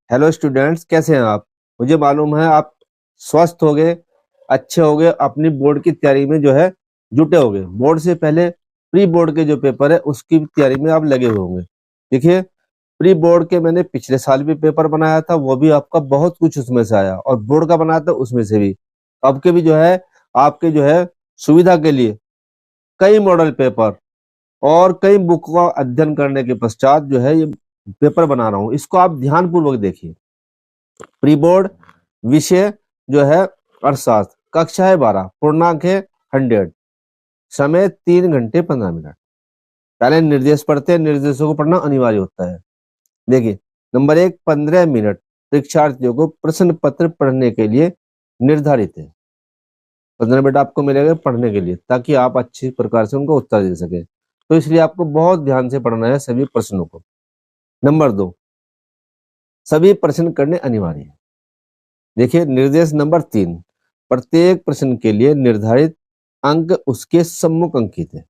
Hello students, कैसे हैं आप। मुझे मालूम है आप स्वस्थ हो गए, अच्छे हो गए, अपनी बोर्ड की तैयारी में जो है जुटे होंगे। बोर्ड से पहले प्री बोर्ड के जो पेपर है उसकी तैयारी में आप लगे हुए होंगे। देखिए, प्री बोर्ड के मैंने पिछले साल भी पेपर बनाया था, वो भी आपका बहुत कुछ उसमें से आया, और बोर्ड का बनाया था उसमें से भी। अब के भी जो है आपके जो है सुविधा के लिए कई मॉडल पेपर और कई बुक का अध्ययन करने के पश्चात जो है ये पेपर बना रहा हूँ। इसको आप ध्यान पूर्वक देखिए। प्री बोर्ड विषय जो है अर्थशास्त्र, कक्षा है 12, पूर्णांक है 100, समय 3 घंटे 15 मिनट। पहले निर्देश पढ़ते हैं, निर्देशों को पढ़ना अनिवार्य होता है। देखिए, नंबर 1, 15 मिनट परीक्षार्थियों को प्रश्न पत्र पढ़ने के लिए निर्धारित है। 15 मिनट आपको मिलेगा पढ़ने के लिए, ताकि आप अच्छी प्रकार से उनको उत्तर दे सके। तो इसलिए आपको बहुत ध्यान से पढ़ना है सभी प्रश्नों को। नंबर 2, सभी प्रश्न करने अनिवार्य है। देखिए, निर्देश नंबर 3, प्रत्येक प्रश्न के लिए निर्धारित अंक उसके सम्मुख अंकित है।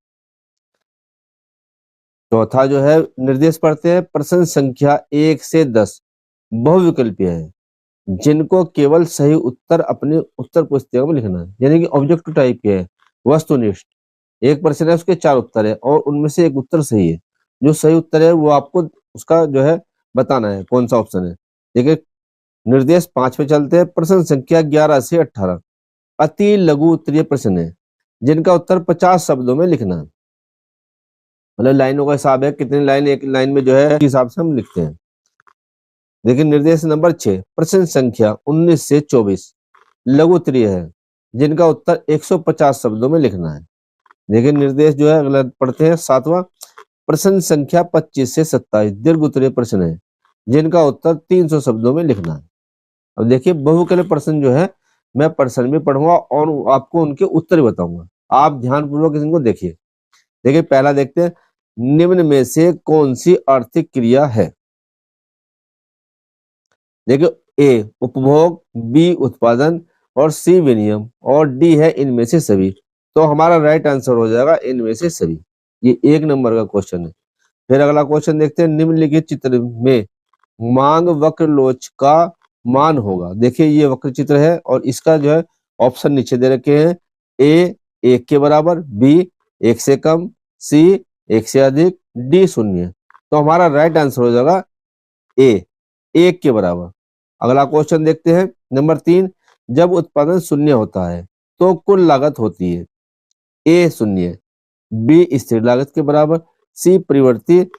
चौथा जो है निर्देश पढ़ते हैं, प्रश्न संख्या 1 से 10 बहुविकल्पीय है, जिनको केवल सही उत्तर अपने उत्तर पुस्तिका में लिखना है। यानी कि ऑब्जेक्टिव टाइप के है, वस्तुनिष्ठ। एक प्रश्न है, उसके 4 उत्तर है और उनमें से एक उत्तर सही है। जो सही उत्तर है वो आपको उसका जो है बताना है कौन सा ऑप्शन है। देखिए, निर्देश 5 पे चलते हैं, प्रश्न संख्या 11 से 18 अति लघु उत्तरीय प्रश्न है, जिनका उत्तर 50 शब्दों में लिखना है। मतलब लाइनों का हिसाब है, कितनी लाइन एक लाइन में जो है हिसाब से हम लिखते हैं। देखिए, निर्देश नंबर 6, प्रश्न संख्या 19 से 24 लघु उत्तरीय है, जिनका उत्तर 150 शब्दों में लिखना है। देखिए, निर्देश जो है अगला पढ़ते हैं, 7वां, प्रश्न संख्या 25 से 27 दीर्घ उत्तरीय प्रश्न है, जिनका उत्तर 300 शब्दों में लिखना है। अब देखिए, बहुविकल्पीय प्रश्न जो है मैं प्रश्न भी पढ़ूंगा और आपको उनके उत्तर भी बताऊंगा। आप ध्यानपूर्वक इनको देखिए। देखिए, पहला देखते हैं, निम्न में से कौन सी आर्थिक क्रिया है। देखिए, ए उपभोग, बी उत्पादन और सी विनिमय और डी है इनमें से सभी। तो हमारा राइट आंसर हो जाएगा इनमें से सभी। ये 1 नंबर का क्वेश्चन है। फिर अगला क्वेश्चन देखते हैं, निम्नलिखित चित्र में मांग वक्र लोच का मान होगा। देखिए, ये वक्र चित्र है और इसका जो है ऑप्शन नीचे दे रखे हैं। ए 1 के बराबर, बी 1 से कम, सी 1 से अधिक, डी 0। तो हमारा राइट आंसर हो जाएगा ए 1 के बराबर। अगला क्वेश्चन देखते हैं, नंबर 3, जब उत्पादन 0 होता है तो कुल लागत होती है। ए 0, बी स्थिर लागत के बराबर, सी परिवर्तित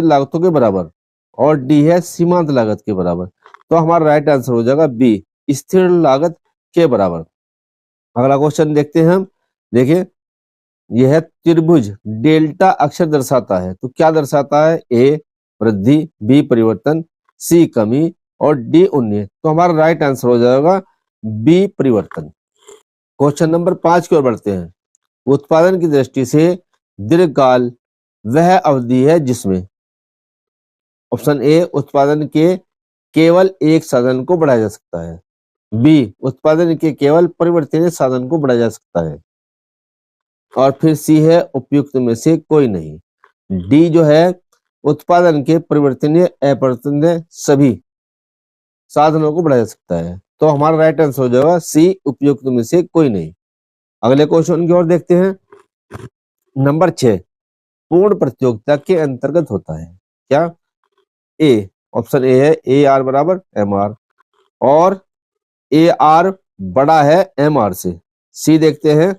लागतों के बराबर और डी है सीमांत लागत के बराबर। तो हमारा राइट आंसर हो जाएगा बी स्थिर लागत के बराबर। अगला क्वेश्चन देखते हैं हम। देखिए, यह त्रिभुज डेल्टा अक्षर दर्शाता है, तो क्या दर्शाता है। ए वृद्धि, बी परिवर्तन, सी कमी और डी उन्नति। तो हमारा राइट आंसर हो जाएगा बी परिवर्तन। क्वेश्चन नंबर 5 की ओर बढ़ते हैं। उत्पादन की दृष्टि से दीर्घकाल वह अवधि है जिसमें ऑप्शन ए उत्पादन के केवल एक साधन को बढ़ाया जा सकता है, बी उत्पादन के केवल परिवर्तनीय साधन को बढ़ाया जा सकता है, और फिर सी है उपयुक्त में से कोई नहीं, डी जो है उत्पादन के परिवर्तनीय अपरिवर्तनीय सभी साधनों को बढ़ाया जा सकता है। तो हमारा राइट आंसर हो जाएगा सी उपयुक्त में से कोई नहीं। अगले क्वेश्चन की ओर देखते हैं। नंबर 6 पूर्ण प्रतियोगिता के अंतर्गत होता है क्या। ए ऑप्शन ए है ए आर बराबर एम आर और ए आर बड़ा है एम आर से। सी देखते हैं,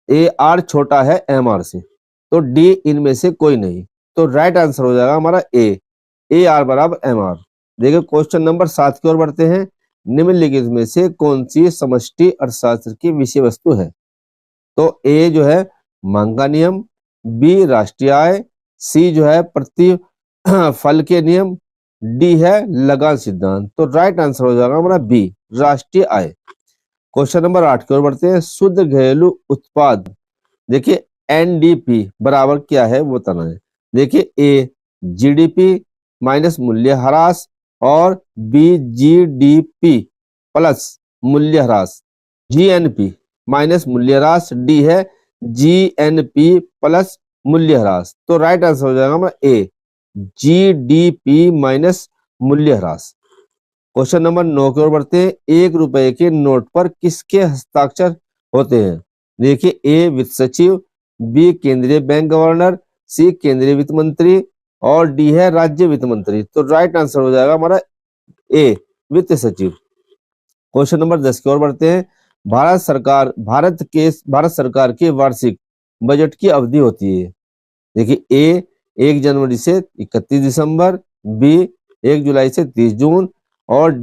ए आर छोटा है एम आर से। तो डी इनमें से कोई नहीं। तो राइट आंसर हो जाएगा हमारा ए आर बराबर एम आर। देखिए, क्वेश्चन नंबर 7 की ओर बढ़ते हैं। निम्नलिखित में से कौन सी समष्टि अर्थशास्त्र की विषय वस्तु है। तो ए जो है मांग का नियम, बी राष्ट्रीय आय, सी जो है प्रति फल के नियम, डी है लगान सिद्धांत। तो राइट आंसर हो जाएगा हमारा बी राष्ट्रीय आय। क्वेश्चन नंबर 8 की ओर बढ़ते हैं। शुद्ध घरेलू उत्पाद, देखिए एनडीपी बराबर क्या है वो बताना है। देखिए, ए जीडीपी माइनस मूल्य ह्रास और बी जीडीपी प्लस मूल्य ह्रास, जीएनपी माइनस मूल्य ह्रास, डी है जीएनपी प्लस मूल्य ह्रास। तो राइट आंसर हो जाएगा हमारा ए जीडीपी माइनस मूल्य ह्रास। क्वेश्चन नंबर 9 की ओर बढ़ते हैं। 1 रुपए के नोट पर किसके हस्ताक्षर होते हैं? देखिए, ए वित्त सचिव, बी केंद्रीय बैंक गवर्नर, सी केंद्रीय वित्त मंत्री और डी है राज्य वित्त मंत्री। तो राइट आंसर हो जाएगा हमारा ए वित्त सचिव। क्वेश्चन नंबर 10 की ओर बढ़ते हैं। भारत सरकार के वार्षिक बजट की अवधि होती है। देखिए, ए 1 जनवरी से 31 दिसंबर, बी 1 जुलाई से 30 जून और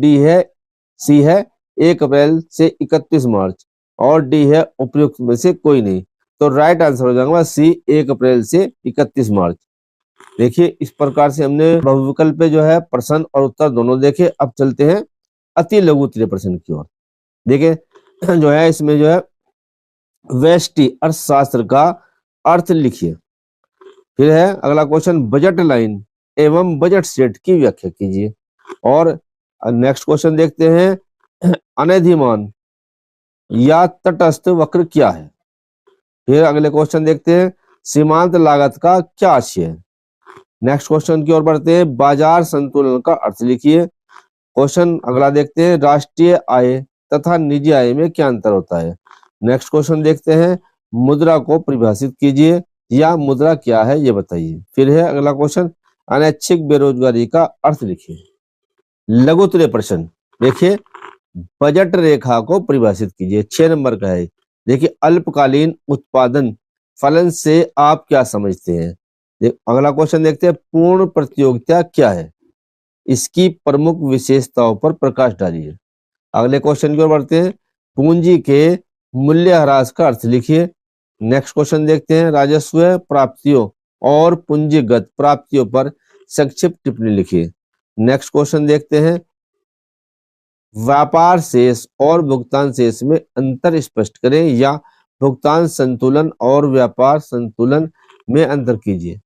सी है 1 अप्रैल से 31 मार्च और डी है उपयुक्त में से कोई नहीं। तो राइट आंसर हो जाएगा सी 1 अप्रैल से 31 मार्च। देखिए, इस प्रकार से हमने बहुविकल्प पे जो है प्रश्न और उत्तर दोनों देखे। अब चलते हैं अति लघु उत्तरीय प्रश्न की ओर। देखिए जो है इसमें जो है व्यष्टि अर्थशास्त्र का अर्थ लिखिए। फिर है अगला क्वेश्चन, बजट लाइन एवं बजट सेट की व्याख्या कीजिए। और नेक्स्ट क्वेश्चन देखते हैं, अनधिमान या तटस्थ वक्र क्या है? फिर अगले क्वेश्चन देखते हैं, सीमांत लागत का क्या आशय है? नेक्स्ट क्वेश्चन की ओर बढ़ते हैं, बाजार संतुलन का अर्थ लिखिए। क्वेश्चन अगला देखते हैं, राष्ट्रीय आय तथा निजी आय में क्या अंतर होता है? नेक्स्ट क्वेश्चन देखते हैं, मुद्रा को परिभाषित कीजिए या मुद्रा क्या है ये बताइए। फिर है अगला क्वेश्चन, अनैच्छिक बेरोजगारी का अर्थ लिखिए। लघु उत्तरीय प्रश्न देखिए, बजट रेखा को परिभाषित कीजिए। 6 नंबर का है। देखिए, अल्पकालीन उत्पादन फलन से आप क्या समझते हैं? अगला क्वेश्चन देखते हैं, पूर्ण प्रतियोगिता क्या है? इसकी प्रमुख विशेषताओं पर प्रकाश डालिए। अगले क्वेश्चन की ओर बढ़ते हैं, पूंजी के मूल्यह्रास का अर्थ लिखिए। नेक्स्ट क्वेश्चन देखते हैं, राजस्व प्राप्तियों और पूंजीगत प्राप्तियों पर संक्षिप्त टिप्पणी लिखिए। नेक्स्ट क्वेश्चन देखते हैं, व्यापार शेष और भुगतान शेष में अंतर स्पष्ट करें या भुगतान संतुलन और व्यापार संतुलन में अंतर कीजिए।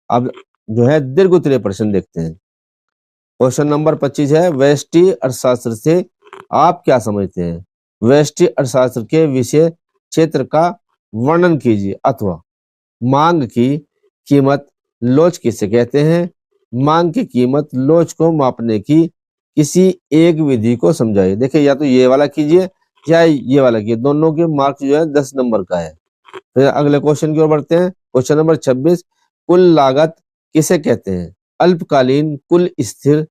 अब जो है दीर्घ उत्तरीय प्रश्न देखते हैं। क्वेश्चन नंबर 25 है, व्यष्टि अर्थशास्त्र से आप क्या समझते हैं? व्यष्टि अर्थशास्त्र के विषय क्षेत्र का वर्णन कीजिए अथवा मांग की कीमत लोच किसे कहते हैं? मांग की कीमत लोच को मापने की किसी एक विधि को समझाइए। देखिए, या तो ये वाला कीजिए या ये वाला कीजिए, दोनों के मार्क्स जो है 10 नंबर का है। फिर अगले क्वेश्चन की ओर बढ़ते हैं। क्वेश्चन नंबर 26, कुल लागत किसे कहते हैं? अल्पकालीन कुल स्थिर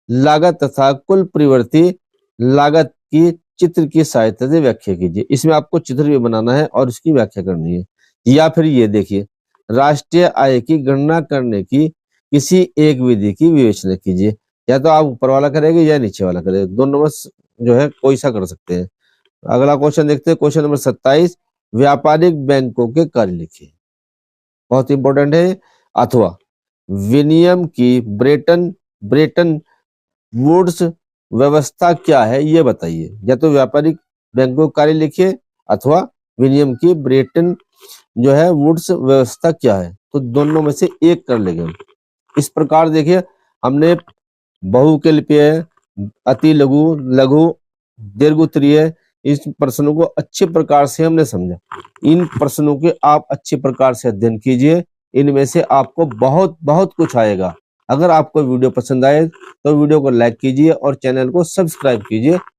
लागत तथा कुल परिवर्ती लागत की चित्र की सहायता से व्याख्या कीजिए। इसमें आपको चित्र भी बनाना है और इसकी व्याख्या करनी है। या फिर ये देखिए, राष्ट्रीय आय की गणना करने की किसी एक विधि की विवेचना कीजिए। या तो आप ऊपर वाला करेंगे या नीचे वाला करेंगे, दोनों में जो है कोई सा कर सकते हैं। अगला क्वेश्चन देखते हैं। क्वेश्चन नंबर 27, व्यापारिक बैंकों के कार्य लिखिए। बहुत इंपॉर्टेंट है। अथवा विनियम की ब्रेटन वुड्स व्यवस्था क्या है ये बताइए। या तो व्यापारिक बैंकों कार्य लिखिए अथवा विनियम की ब्रेटन जो है वुड्स व्यवस्था क्या है। तो दोनों में से एक कर लेंगे। इस प्रकार देखिए, हमने बहुविकल्पीय, अति लघु, लघु, दीर्घ उत्तरीय इस प्रश्नों को अच्छे प्रकार से हमने समझा। इन प्रश्नों के आप अच्छे प्रकार से अध्ययन कीजिए, इनमें से आपको बहुत बहुत कुछ आएगा। अगर आपको वीडियो पसंद आए तो वीडियो को लाइक कीजिए और चैनल को सब्सक्राइब कीजिए